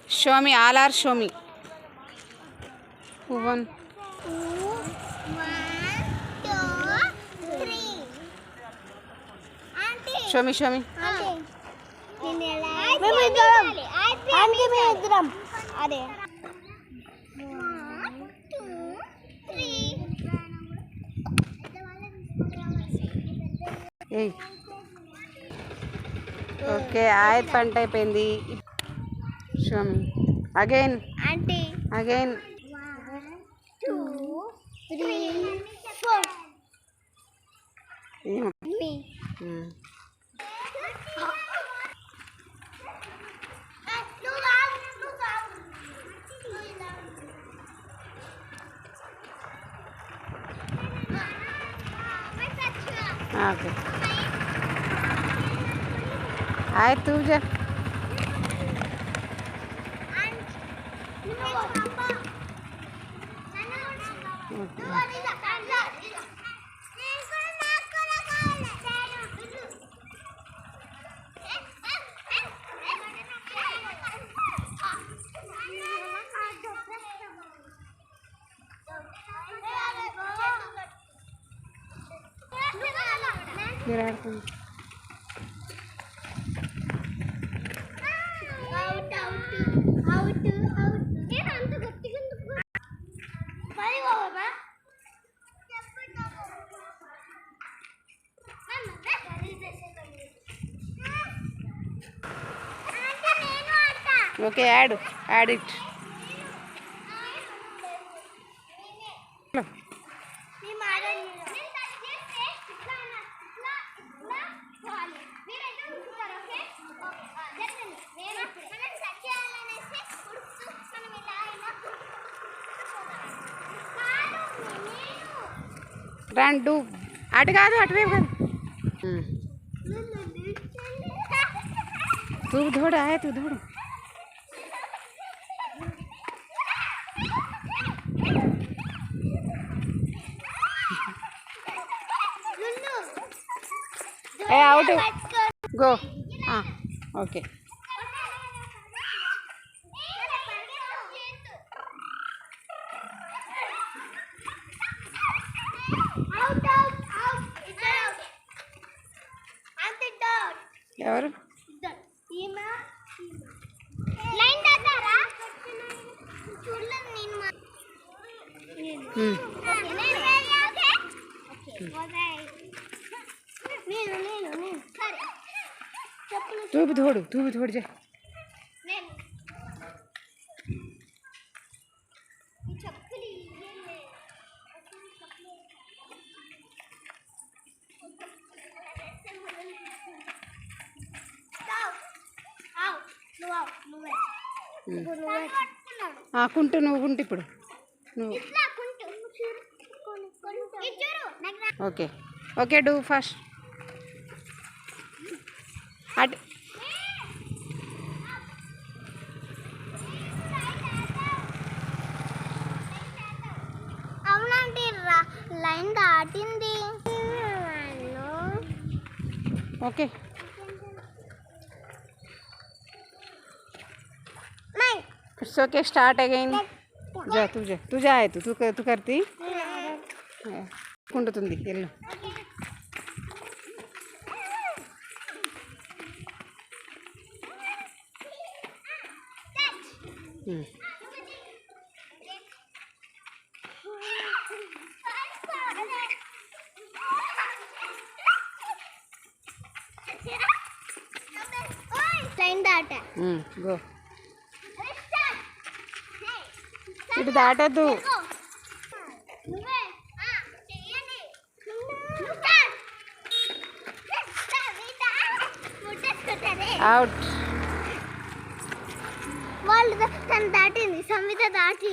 Show me. All are show me. Who won? 2, 1, 2, 3. Auntie. Show me. Show me. Auntie. మేము ఇద్దరం. Aunty మేము ఇద్దరం. అదే. 1, 2, 3. Hey. Okay, ayat పంట అయిపోయింది. Show me. Again. Auntie. Again. 1, 2, 3, 4. Me. Okay. Ayat tu je. Miracle. Okay, add it. Run, do. అటు కాదు అటువైపు కాదు तू धोड़ आया तू धोड़ ए आउट गो हाँ ओके ఎవరు లైన్ దాటారా చూడలేదు నేను సరే तू भी दौड़ जा కుంటు నువ్వు కుంటు ఇప్పుడు నువ్వు okay okay do first at అవునండి లైన్ దాటింది okay it's okay start again जा तू जा है तू करती కుండుతుంది ఎల్లు లైన్ దాట గో ఇటు దాటద్దు అవుట్ వాళ్ళు తను దాటింది సంవిత దాటి